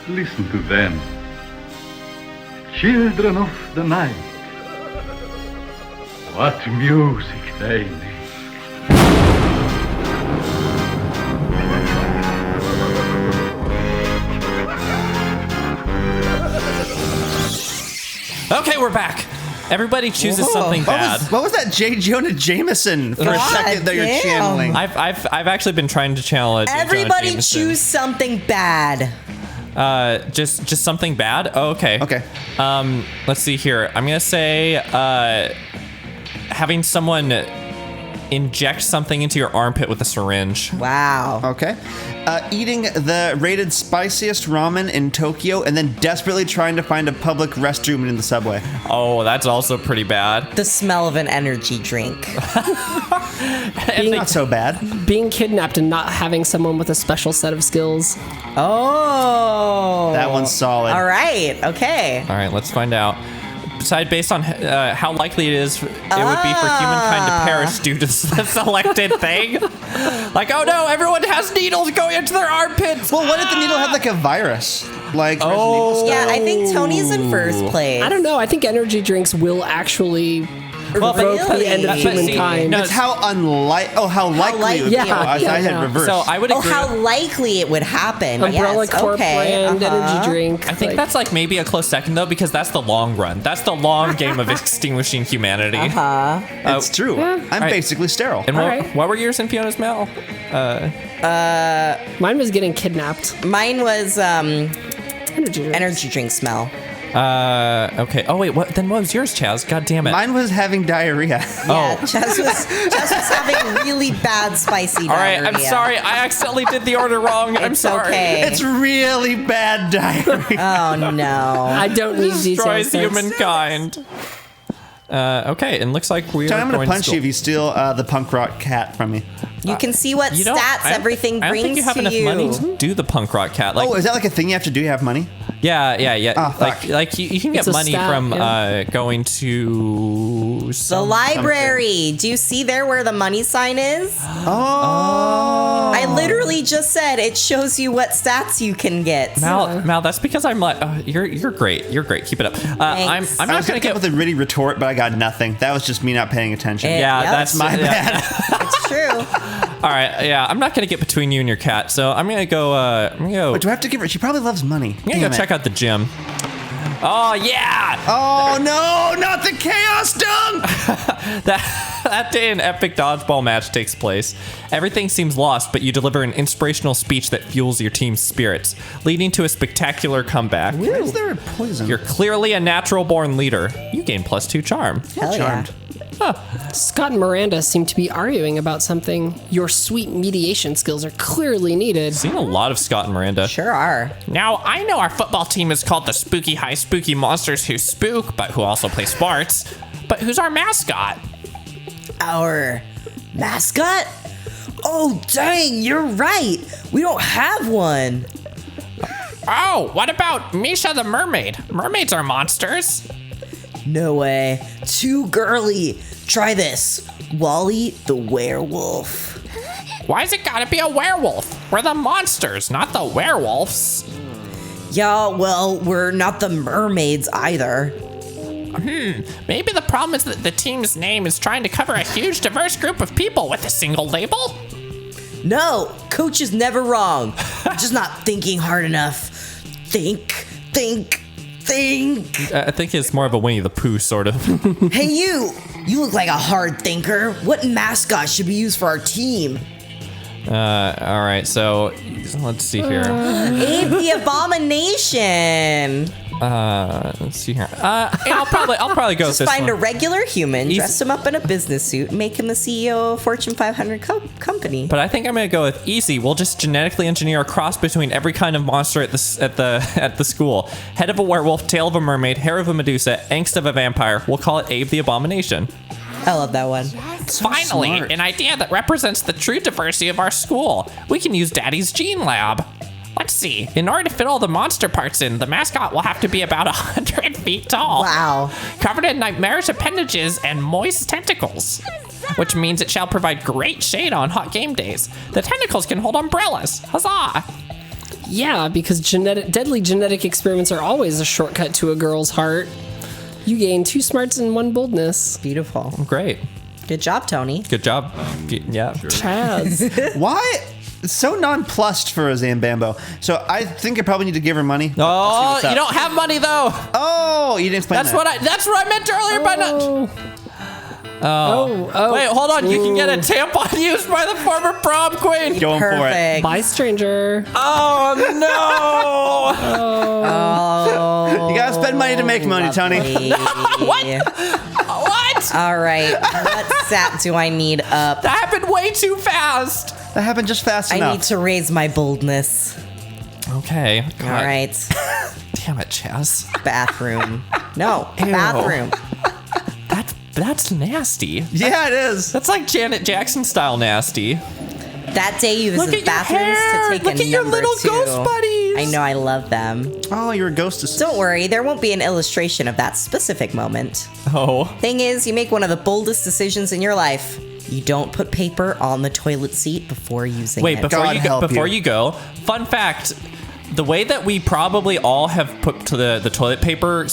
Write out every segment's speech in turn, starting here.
Listen to them. Children of the night. What music they make. Okay, we're back. Everybody chooses something bad. What was that J. Jonah Jameson for a second that you're channeling? I've actually been trying to channel it. Everybody choose something bad. Just something bad. Oh, okay. Okay. Let's see here. I'm gonna say having someone inject something into your armpit with a syringe. Wow. Okay. Eating the rated spiciest ramen in Tokyo and then desperately trying to find a public restroom in the subway. Oh, that's also pretty bad. The smell of an energy drink. Not so bad. Being kidnapped and not having someone with a special set of skills. Oh. That one's solid. All right. Okay. All right, let's find out. Decide based on how likely it is it would be for humankind to perish due to the selected thing. Like, oh no, everyone has needles going into their armpits. Well, what if the needle had like a virus? Like, Yeah, I think Tony's in first place. I don't know. I think energy drinks will actually provoke the end of humankind. No, That's how how likely it would be. Yeah, I had reversed. So I would agree. how likely it would happen. Umbrella yes. Corp Okay. brand energy drink. I think that's like maybe a close second though, because that's the long run. That's the long game of extinguishing humanity. It's true. I'm basically sterile. And Alright. what were yours in Fiona's mail? Mine was getting kidnapped. Mine was Energy energy drink smell. Okay. Oh wait, what was yours, Chaz? God damn it. Mine was having diarrhea. Yeah, Chaz was having really bad spicy All right, diarrhea. I'm sorry. I accidentally did the order wrong. I'm It's sorry. okay. It's really bad diarrhea. Oh no. I don't need Destroys details. humankind. Okay, and looks like we are I'm going gonna punch to you if you steal the punk rock cat from me. You can see what You don't- stats everything I don't brings think you have to enough you. money to do the punk rock cat. Like, Oh, is that like a thing you have to do? You have money? yeah. Oh, fuck. like you can get It's a money stat, from yeah. going to The library. Do you see there where the money sign is? Oh. I literally just said it shows you what stats you can get. Mal, that's because I'm like, you're great. You're great. Keep it up. I'm Thanks. not I was gonna gonna come get. with a witty retort, but I got nothing. That was just me not paying attention. Yeah, Yep. that's My bad. It's true. All right. Yeah, I'm not gonna get between you and your cat. So I'm gonna go. But do I have to give her? She probably loves money. I'm gonna go check out the gym. Oh yeah! Oh no, not the chaos dunk! That day an epic dodgeball match takes place. Everything seems lost, but you deliver an inspirational speech that fuels your team's spirits, leading to a spectacular comeback. Why is there a poison? You're clearly a natural-born leader. You gain +2 charm. Hell charmed. Scott and Miranda seem to be arguing about something. Your sweet mediation skills are clearly needed. Seen a lot of Scott and Miranda. Sure are. Now, I know our football team is called the Spooky High Spooky Monsters Who Spook, but who also play sports. But who's our mascot? Our mascot? Oh, dang, you're right. We don't have one. Oh, what about Misha the Mermaid? Mermaids are monsters. No way. Too girly. Try this. Wally the werewolf. Why's it gotta be a werewolf? We're the monsters, not the werewolves. Yeah, well, we're not the mermaids either. Maybe the problem is that the team's name is trying to cover a huge, diverse group of people with a single label? No, coach is never wrong. We're just not thinking hard enough. Think. I think it's more of a Winnie the Pooh sort of. Hey, you! You look like a hard thinker. What mascot should be used for our team? All right, so let's see here. Abe the Abomination. Let's see here. I'll probably go with Just this find one. a regular human, Easy. dress him up in a business suit, and make him the CEO of a Fortune 500 company. But I think I'm gonna go with easy. We'll just genetically engineer a cross between every kind of monster at the school. Head of a werewolf, tail of a mermaid, hair of a Medusa, angst of a vampire. We'll call it Abe the Abomination. I love that one. Finally, smart. an idea that represents the true diversity of our school. We can use Daddy's Gene Lab. Let's see. In order to fit all the monster parts in, the mascot will have to be about 100 feet tall. Wow. Covered in nightmarish appendages and moist tentacles, which means it shall provide great shade on hot game days. The tentacles can hold umbrellas. Huzzah! Yeah, because deadly genetic experiments are always a shortcut to a girl's heart. You gain 2 smarts and 1 boldness. Beautiful. Great. Good job, Tony. Good job. Yeah. Chaz. Why? It's so nonplussed for a Zambambo. So I think I probably need to give her money. Oh, you don't have money though. Oh, you didn't explain that. That's what I meant earlier by not. Wait, hold on. You can get a tampon used by the former prom queen. Going for it. Perfect. Bye, stranger. Oh no. You gotta spend money to make money, Tony. What? All right. What stat do I need up? That happened way too fast. That happened just fast I enough. need to raise my boldness. Okay. All right. Damn it, Chaz. Bathroom. No, Ew. bathroom. That's nasty. Yeah, it is. That's like Janet Jackson style nasty. That day you Look visit at your bathrooms hair. to take Look a at your number little 2. ghost buddies. I know, I love them. Oh, you're a ghost. Don't worry, there won't be an illustration of that specific moment. Oh. Thing is, you make one of the boldest decisions in your life. You don't put paper on the toilet seat before using Wait, it. before you go, fun fact, the way that we probably all have put to the toilet paper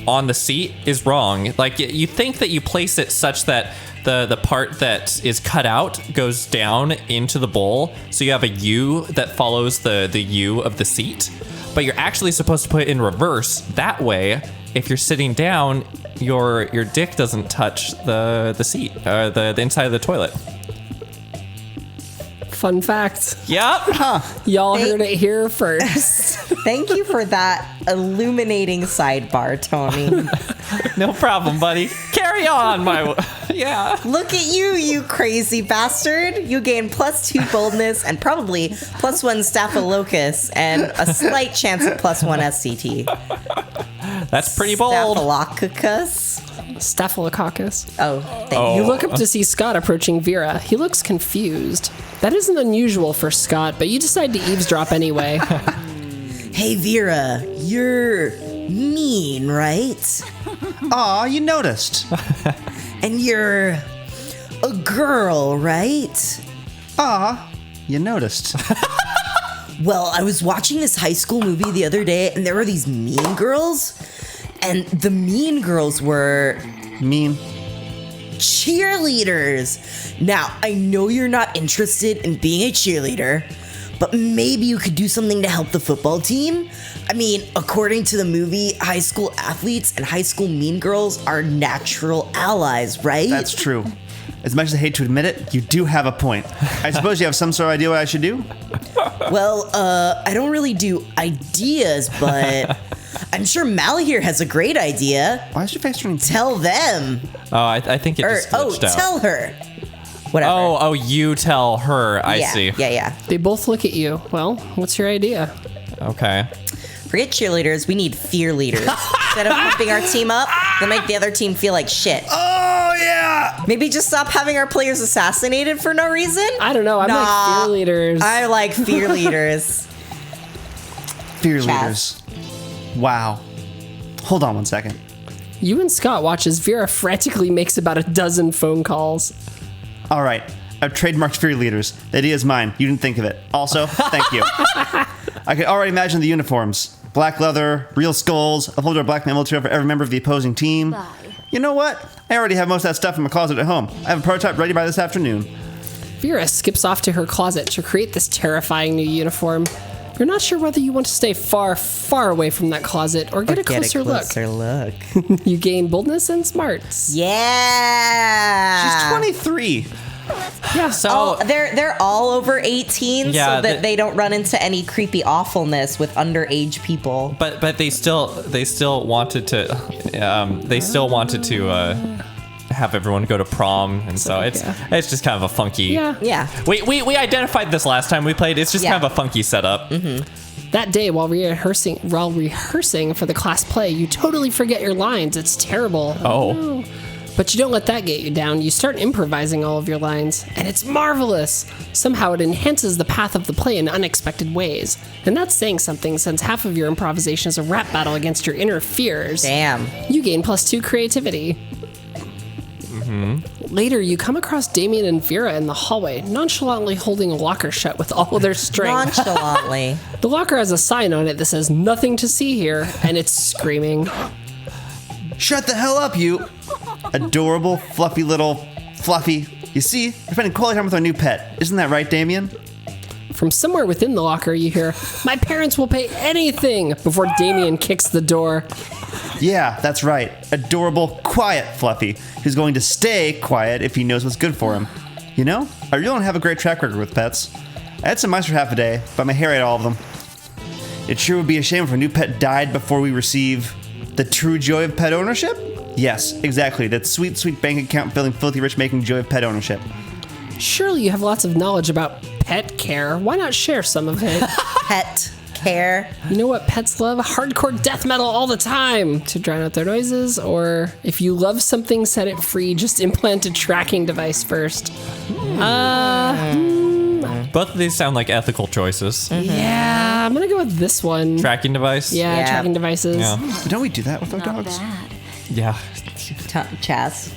on the seat is wrong. Like, you think that you place it such that the part that is cut out goes down into the bowl, so you have a U that follows the U of the seat, but you're actually supposed to put it in reverse. That way, if you're sitting down, your dick doesn't touch the seat, the inside of the toilet. Fun fact. Yep. Y'all heard it here first. Thank you for that illuminating sidebar, Tony. No problem, buddy. Carry on, yeah. Look at you, you crazy bastard. You gain +2 boldness and probably +1 staphylococcus and a slight chance of +1 SCT. That's pretty bold. Staphylococcus? Staphylococcus. Oh, thank you. You look up to see Scott approaching Vera. He looks confused. That isn't unusual for Scott, but you decide to eavesdrop anyway. Hey, Vera, you're mean, right? Aw, you noticed. And you're a girl, right? Aw, you noticed. Well, I was watching this high school movie the other day, and there were these mean girls. And the mean girls were Mean. cheerleaders. Now, I know you're not interested in being a cheerleader, but maybe you could do something to help the football team? I mean, according to the movie, high school athletes and high school mean girls are natural allies, right? That's true. As much as I hate to admit it, you do have a point. I suppose you have some sort of idea what I should do? Well, I don't really do ideas, but I'm sure Malahir has a great idea. Why is your face turning? Tell them. Oh, I think it just glitched out. Tell her. Whatever. Oh, you tell her. I see. Yeah. They both look at you. Well, what's your idea? Okay. Forget cheerleaders. We need fear leaders. Instead of pumping our team up, they'll make the other team feel like shit. Oh, yeah! Maybe just stop having our players assassinated for no reason? I don't know. I'm like fear leaders. I like fear leaders. Fear Chaz. leaders. Wow. Hold on one second. You and Scott watch as Vera frantically makes about a dozen phone calls. All right. I've trademarked fear leaders. The idea is mine. You didn't think of it. Also, thank you. I can already imagine the uniforms. Black leather, real skulls, a folder of black military for every member of the opposing team. You know what? I already have most of that stuff in my closet at home. I have a prototype ready by this afternoon. Vera skips off to her closet to create this terrifying new uniform. You're not sure whether you want to stay far, far away from that closet or get a closer look. You gain boldness and smarts. Yeah. She's 23. Yeah. So They're all over 18, Yeah, so that they don't run into any creepy awfulness with underage people. but they still wanted to have everyone go to prom, and so it's just kind of a funky. Yeah. We identified this last time we played. It's just Yeah. kind of a funky setup. That day, while rehearsing for the class play, you totally forget your lines. It's terrible. Oh. No. But you don't let that get you down. You start improvising all of your lines, and it's marvelous. Somehow it enhances the path of the play in unexpected ways. And that's saying something, since half of your improvisation is a rap battle against your inner fears. Damn. You gain +2 creativity. Later, you come across Damien and Vera in the hallway, nonchalantly holding a locker shut with all of their strength. Nonchalantly. The locker has a sign on it that says "Nothing to see here," and it's screaming. Shut the hell up, you adorable, fluffy little Fluffy. You see, we're spending quality time with our new pet. Isn't that right, Damien? From somewhere within the locker, you hear, "My parents will pay anything," before Damien kicks the door. Yeah, that's right. Adorable, quiet Fluffy, who's going to stay quiet if he knows what's good for him. You know, I really don't have a great track record with pets. I had some mice for half a day, but my hair ate all of them. It sure would be a shame if a new pet died before we receive the true joy of pet ownership? Yes, exactly. That sweet, sweet bank account filling filthy rich making joy of pet ownership. Surely you have lots of knowledge about pet care. Why not share some of it? Pet care. You know what pets love? Hardcore death metal all the time to drown out their noises. Or if you love something, set it free. Just implant a tracking device first. Both of these sound like ethical choices. Yeah, I'm gonna go with this one. Tracking device? Yeah, tracking devices. Yeah. Don't we do that with our dogs? Yeah. Chaz.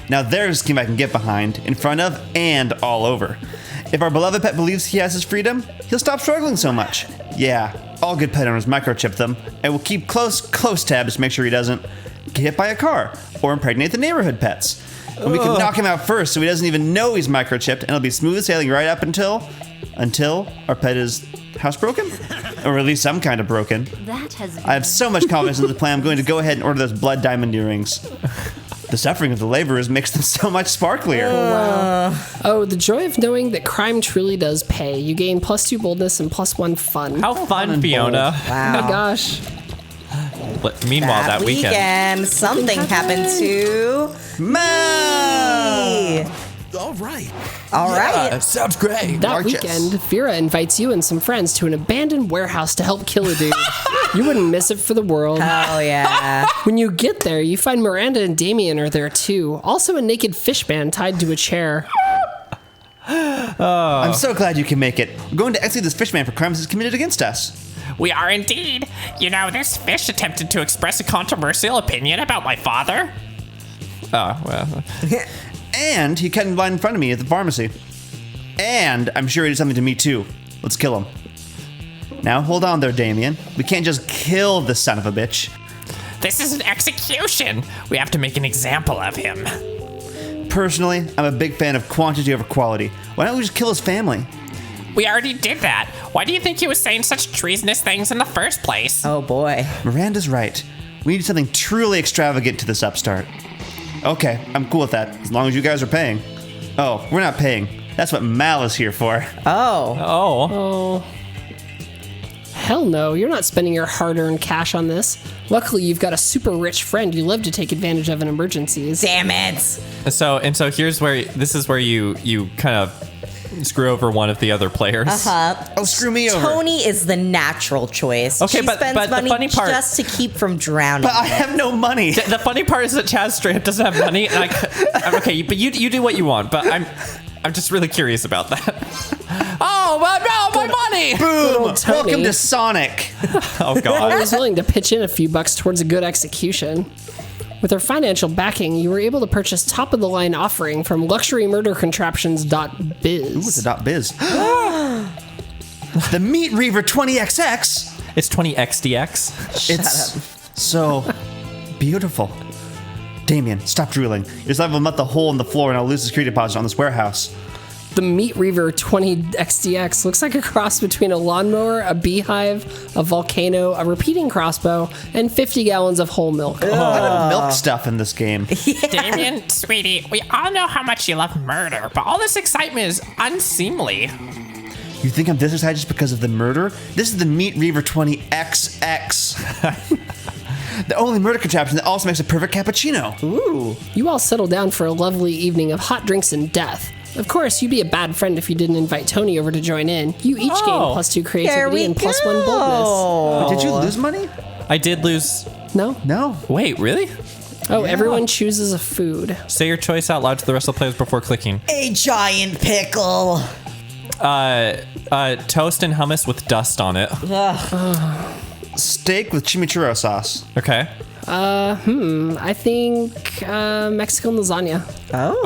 Now there's a scheme I can get behind, in front of, and all over. If our beloved pet believes he has his freedom, he'll stop struggling so much. Yeah, all good pet owners microchip them, and we'll keep close tabs to make sure he doesn't get hit by a car or impregnate the neighborhood pets. And we can knock him out first so he doesn't even know he's microchipped, and it'll be smooth sailing right up until our pet is housebroken? Or at least some kind of broken. I have so much confidence in the plan, I'm going to go ahead and order those blood diamond earrings. The suffering of the laborers makes them so much sparklier. Oh, the joy of knowing that crime truly does pay. You gain +2 boldness and +1 fun. How fun, Fiona. Oh my gosh. Meanwhile, that weekend. something happened to Ma! All right. All right. Sounds great. That weekend, Vera invites you and some friends to an abandoned warehouse to help kill a dude. You wouldn't miss it for the world. Oh, yeah. When you get there, you find Miranda and Damien are there too. Also a naked fish man tied to a chair. I'm so glad you can make it. We're going to execute this fishman for crimes he's committed against us. We are indeed. You know, this fish attempted to express a controversial opinion about my father. Oh, well. And he cut in line in front of me at the pharmacy. And I'm sure he did something to me too. Let's kill him. Now hold on there, Damien. We can't just kill this son of a bitch. This is an execution. We have to make an example of him. Personally, I'm a big fan of quantity over quality. Why don't we just kill his family? We already did that. Why do you think he was saying such treasonous things in the first place? Oh, boy. Miranda's right. We need something truly extravagant to this upstart. Okay, I'm cool with that, as long as you guys are paying. Oh, we're not paying. That's what Mal is here for. Oh. Oh. Hell no, you're not spending your hard-earned cash on this. Luckily, you've got a super rich friend you love to take advantage of in emergencies. Damn it. So here's where you kind of screw over one of the other players. Oh, screw me over. Tony is the natural choice. Okay, she but spends the money funny part- just to keep from drowning. But I have no money. The funny part is that Chaz straight up doesn't have money, and I'm okay, but you do what you want, but I'm just really curious about that. Oh, but no, my money! Boom! Tony. Welcome to Sonic. Oh, I God. was willing to pitch in a few bucks towards a good execution. With her financial backing, you were able to purchase top-of-the-line offering from luxurymurdercontraptions.biz. Ooh, it's a .biz. The Meat Reaver 20XX. It's 20XDX. It's so beautiful. Damien, stop drooling. You just level him up the hole in the floor and I'll lose the security deposit on this warehouse. The Meat Reaver 20XDX looks like a cross between a lawnmower, a beehive, a volcano, a repeating crossbow, and 50 gallons of whole milk. Milk stuff in this game. Damien, sweetie, we all know how much you love murder, but all this excitement is unseemly. You think I'm this excited just because of the murder? This is the Meat Reaver 20XX. The only murder contraption that also makes a perfect cappuccino. Ooh. You all settle down for a lovely evening of hot drinks and death. Of course, you'd be a bad friend if you didn't invite Tony over to join in. You each gain +2 There creativity we and go. +1 boldness. Did you lose money? I did lose. No? No. Wait, really? Oh, everyone chooses a food. Say your choice out loud to the rest of the players before clicking. A giant pickle. Toast and hummus with dust on it. Steak with chimichurro sauce. Okay. I think Mexican lasagna. Oh,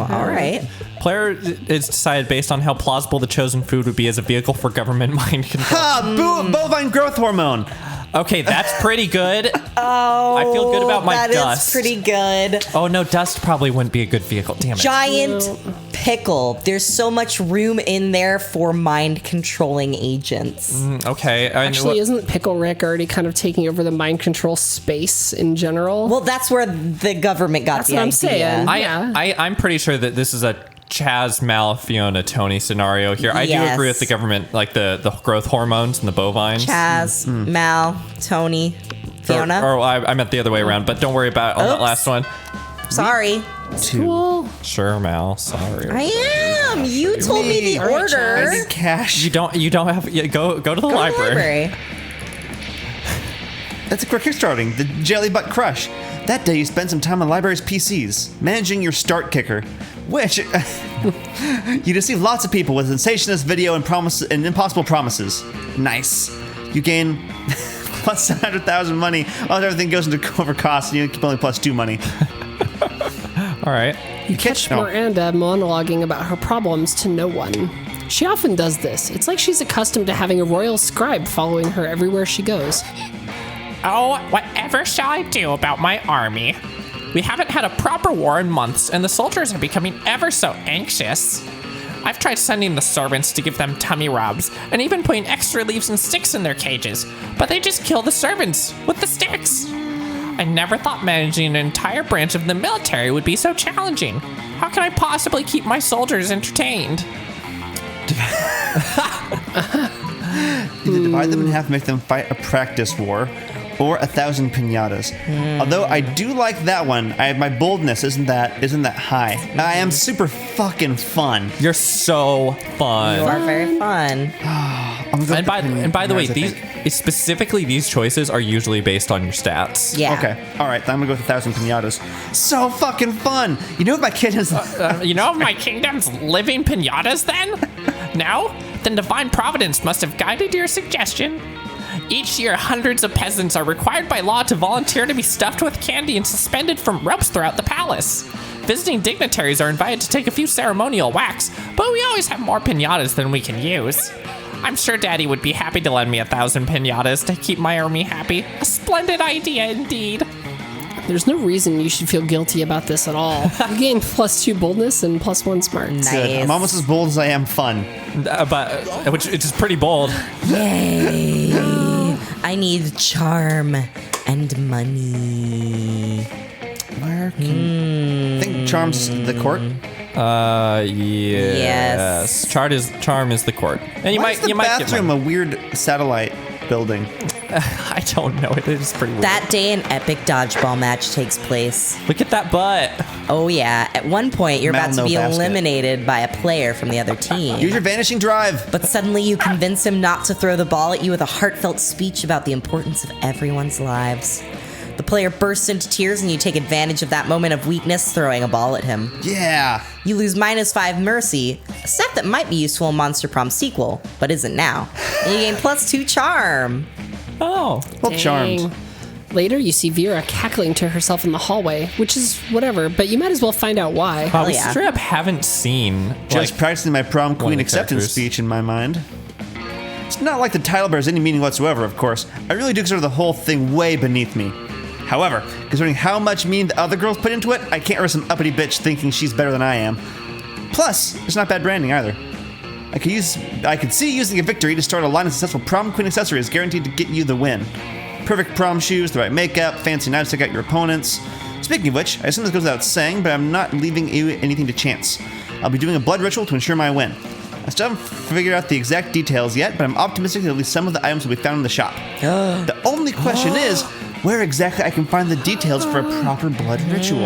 all right. Player is decided based on how plausible the chosen food would be as a vehicle for government mind control. Bovine growth hormone. Okay, that's pretty good. I feel good about my That dust. is pretty good. Oh no, dust probably wouldn't be a good vehicle. Damn it. Giant pickle. There's so much room in there for mind controlling agents. Okay. Actually, isn't Pickle Rick already kind of taking over the mind control space in general? Well, that's where the government got That's the what I'm idea. saying. Yeah. I'm pretty sure that this is a Chaz, Mal, Fiona, Tony scenario here. I do Yes. agree with the government, like the growth hormones and the bovines. Chaz, Mal, Tony, Fiona. Or I meant the other way around, but don't worry about it on that Oops. last one. Sorry. Cool. Sure, Mal. Sorry. I am. You told me the order. Cash. You don't have go to the Go to the library. That's a quick kickstarting. The Jelly Butt Crush. That day you spent some time on the library's PCs, managing your start kicker, which you deceive lots of people with sensationalist video and impossible promises. Nice. You gain plus 700,000 money while everything goes into cover costs, and you keep only plus 2 money. All right. You catch Miranda monologuing about her problems to no one. She often does this. It's like she's accustomed to having a royal scribe following her everywhere she goes. Oh, whatever shall I do about my army? We haven't had a proper war in months, and the soldiers are becoming ever so anxious. I've tried sending the servants to give them tummy rubs, and even putting extra leaves and sticks in their cages, but they just kill the servants with the sticks. I never thought managing an entire branch of the military would be so challenging. How can I possibly keep my soldiers entertained? Either divide them in half and make them fight a practice war, or 1,000 pinatas. Although I do like that one. My boldness isn't that high. I am super fucking fun. You're so fun. You are very fun. And by the way, specifically these choices are usually based on your stats. Yeah. Okay, all right. Then I'm gonna go with 1,000 pinatas. So fucking fun. You know what my kid is? You know my kingdom's living pinatas then? No? Then divine providence must have guided your suggestion. Each year, hundreds of peasants are required by law to volunteer to be stuffed with candy and suspended from ropes throughout the palace. Visiting dignitaries are invited to take a few ceremonial whacks, but we always have more pinatas than we can use. I'm sure Daddy would be happy to lend me 1,000 pinatas to keep my army happy. A splendid idea indeed. There's no reason you should feel guilty about this at all. You gain plus 2 boldness and plus 1 smarts. Good. I'm almost as bold as I am fun. Which is pretty bold. Yay. I need charm and money. Where can I think charms the court? Yes. Charm is the court, and you Why might is the you might get bathroom money. a weird satellite building? I don't know. It is pretty weird. That day, an epic dodgeball match takes place. Look at that butt. Oh, yeah. At one point, you're about to Mal, no be basket. eliminated by a player from the other team. Use your vanishing drive. But suddenly you convince him not to throw the ball at you with a heartfelt speech about the importance of everyone's lives. The player bursts into tears and you take advantage of that moment of weakness, throwing a ball at him. Yeah. You lose -5 mercy, a stat that might be useful in Monster Prom sequel, but isn't now. And you gain plus 2 charm. Oh. Well, charmed. Dang. Later, you see Vera cackling to herself in the hallway, which is whatever, but you might as well find out why. We yeah. straight up haven't seen Just practicing my prom queen the acceptance characters. speech in my mind. It's not like the title bears any meaning whatsoever, of course. I really do consider the whole thing way beneath me. However, considering how much meaning the other girls put into it, I can't risk some uppity bitch thinking she's better than I am. Plus, it's not bad branding either. I could see using a victory to start a line of successful prom queen accessories guaranteed to get you the win. Perfect prom shoes, the right makeup, fancy knives to take out your opponents. Speaking of which, I assume this goes without saying, but I'm not leaving you anything to chance. I'll be doing a blood ritual to ensure my win. I still haven't figured out the exact details yet, but I'm optimistic that at least some of the items will be found in the shop. The only question is where exactly I can find the details for a proper blood ritual.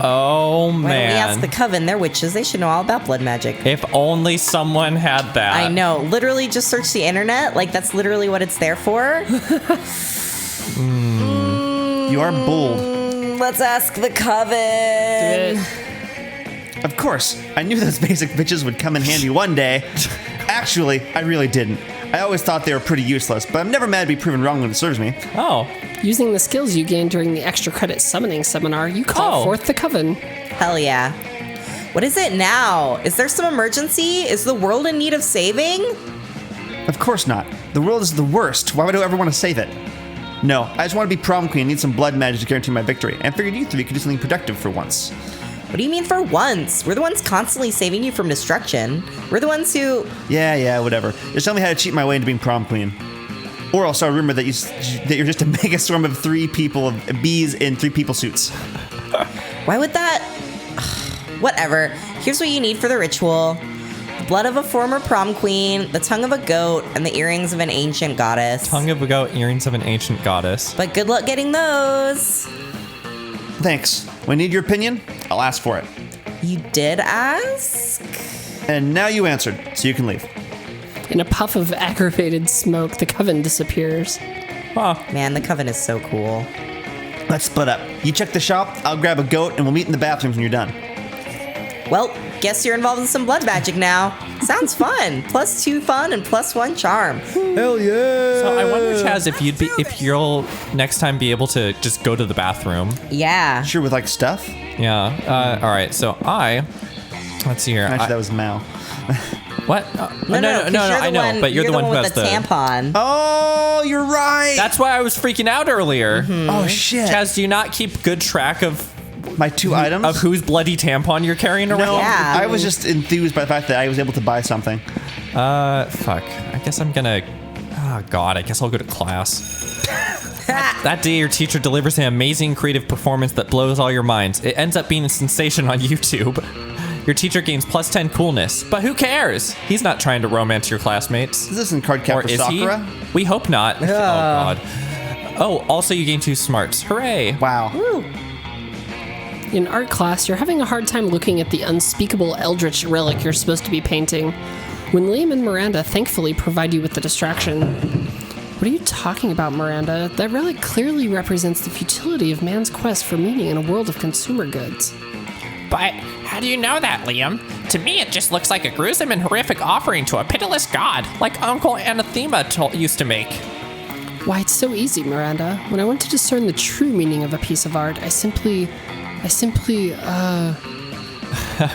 Oh Why don't we ask man. the Coven? They're witches. They should know all about blood magic. If only someone had that. I know. Literally, just search the internet. Like, that's literally what it's there for. You are bold. Let's ask the Coven. Of course, I knew those basic bitches would come in handy one day. Actually, I really didn't. I always thought they were pretty useless, but I'm never mad to be proven wrong when it serves me. Oh. Using the skills you gained during the extra credit summoning seminar, you call forth the coven. Hell yeah. What is it now? Is there some emergency? Is the world in need of saving? Of course not. The world is the worst. Why would I ever want to save it? No, I just want to be prom queen and need some blood magic to guarantee my victory. And figured you three could do something productive for once. What do you mean for once? We're the ones constantly saving you from destruction. We're the ones who... Yeah, whatever. Just tell me how to cheat my way into being prom queen. Or I'll start a rumor that you're just a mega swarm of 3 people, of bees in 3 people suits. Why would that... Whatever. Here's what you need for the ritual. The blood of a former prom queen, the tongue of a goat, and the earrings of an ancient goddess. Tongue of a goat, earrings of an ancient goddess. But good luck getting those. Thanks. When I need your opinion, I'll ask for it. You did ask? And now you answered, so you can leave. In a puff of aggravated smoke, the coven disappears. Man, the coven is so cool. Let's split up. You check the shop, I'll grab a goat, and we'll meet in the bathrooms when you're done. Well, guess you're involved in some blood magic now. Sounds fun. +2 fun and +1 charm. Hell yeah! So I wonder, Chaz, if you'll next time be able to just go to the bathroom. Yeah. Sure, with like stuff? Yeah. All right. So let's see here. Actually, that was Mal. What? No. 'cause you're I know. one- But you're the one who has with the tampon. Oh, you're right! That's why I was freaking out earlier. Oh, shit. Chaz, do you not keep good track of My 2 items? of whose bloody tampon you're carrying around? No, Yeah. I was just enthused by the fact that I was able to buy something. Fuck. I guess I'm gonna. Oh God. I guess I'll go to class. That day, your teacher delivers an amazing creative performance that blows all your minds. It ends up being a sensation on YouTube. Your teacher gains +10 coolness, but who cares? He's not trying to romance your classmates. Is this in card cap Or for is Sakura? he? We hope not. Oh God. Oh, also you gain 2 smarts. Hooray! Wow. In art class, you're having a hard time looking at the unspeakable eldritch relic you're supposed to be painting, when Liam and Miranda thankfully provide you with the distraction. What are you talking about, Miranda? That relic clearly represents the futility of man's quest for meaning in a world of consumer goods. But how do you know that, Liam? To me, it just looks like a gruesome and horrific offering to a pitiless god, like Uncle Anathema used to make. Why, it's so easy, Miranda. When I want to discern the true meaning of a piece of art, I simply,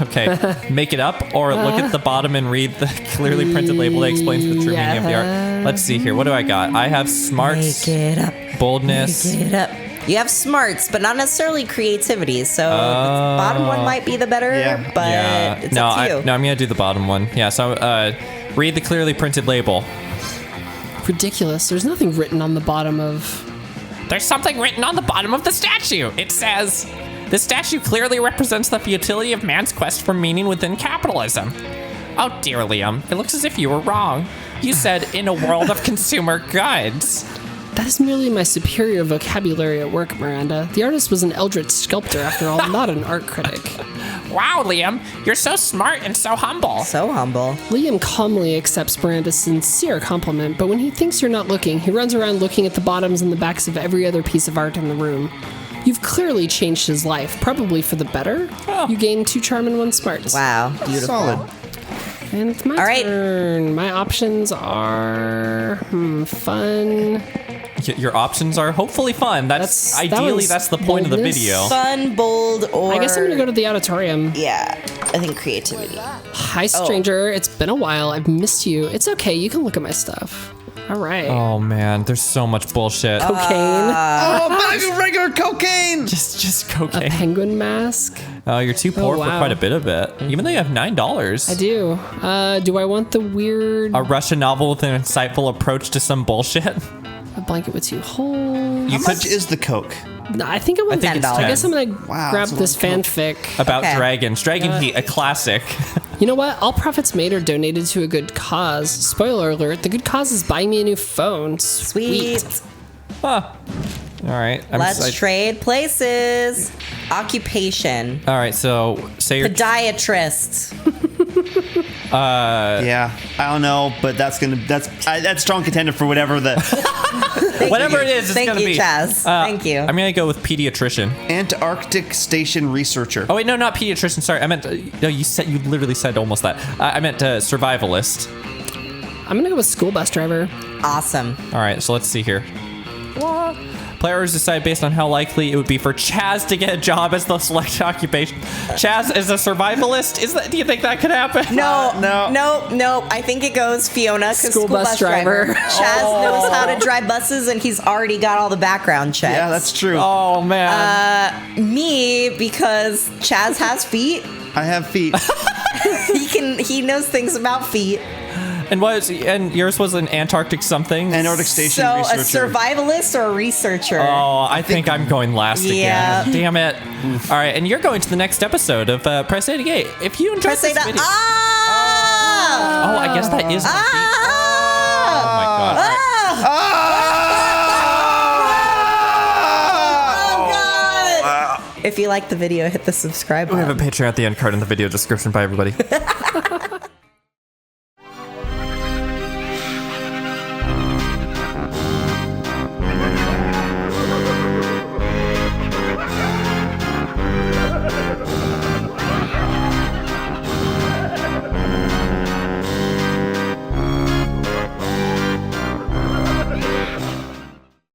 Okay, make it up or look at the bottom and read the clearly printed label that explains the true meaning of the art. Let's see here. What do I got? I have smarts, Make it up. boldness. Make it up. You have smarts, but not necessarily creativity. So the bottom one might be the better, Yeah. but it's up to you. No, I'm gonna do the bottom one. Yeah, so read the clearly printed label. ridiculous. There's nothing written on the bottom of... There's something written on the bottom of the statue. It says, "The statue clearly represents the futility of man's quest for meaning within capitalism." Oh dear, Liam, it looks as if you were wrong. You said, "in a world of consumer goods." That is merely my superior vocabulary at work, Miranda. The artist was an eldritch sculptor, after all, not an art critic. Wow, Liam, you're so smart and so humble. So humble. Liam calmly accepts Miranda's sincere compliment, but when he thinks you're not looking, he runs around looking at the bottoms and the backs of every other piece of art in the room. You've clearly changed his life, probably for the better. You gain 2 charm and 1 smarts. Wow. Beautiful. Solid. And it's my All right. turn. My options are fun. Your options are hopefully fun. That's ideally that's the point of the boldness. video. Fun, bold, or... I guess I'm gonna go to the auditorium. Yeah, I think creativity. Hi, stranger. It's been a while. I've missed you. It's okay. You can look at my stuff. All right. Oh man, there's so much bullshit. Cocaine. Oh, bags of regular cocaine! just A cocaine. penguin mask. Oh, you're too poor for wow. quite a bit of it. Even though you have $9. I do. Do I want the weird... A Russian novel with an insightful approach to some bullshit. A blanket with 2 holes? How much is the coke? No, I think I want think it's $10. I guess I'm gonna Wow, grab that's a this lot of fanfic. About Okay. dragons. Dragon Heat, a classic. You know what? All profits made are donated to a good cause. Spoiler alert, the good cause is buying me a new phone. Sweet. Huh. All right. Let's trade places. Occupation. All right, so say you're Podiatrist. Yeah, I don't know, but that's strong contender for whatever the whatever it is, it's Thank gonna you, be. Chaz. Thank you. I'm gonna go with pediatrician. Antarctic Station researcher. Oh wait, no, not pediatrician. Sorry, I meant no. You literally said almost that. I meant survivalist. I'm gonna go with school bus driver. Awesome. All right, so let's see here. Players decide based on how likely it would be for Chaz to get a job as the select occupation. Chaz is a survivalist. Do you think that could happen? No. I think it goes Fiona, because School bus driver. Chaz knows how to drive buses, and he's already got all the background checks. Yeah, that's true. Oh man. Me, because Chaz has feet. I have feet. He knows things about feet. And yours was an Antarctic something. Antarctic station So researcher. a survivalist or a researcher? Oh, I think I'm going last Yeah. again. Damn it. All right, and you're going to the next episode of Press 88. If you enjoyed Press this A to video... ah! Oh, I guess that is my feet. Oh my god. Oh, God! If you like the video, hit the subscribe We button. have a Patreon at the end card in the video description. Bye, everybody.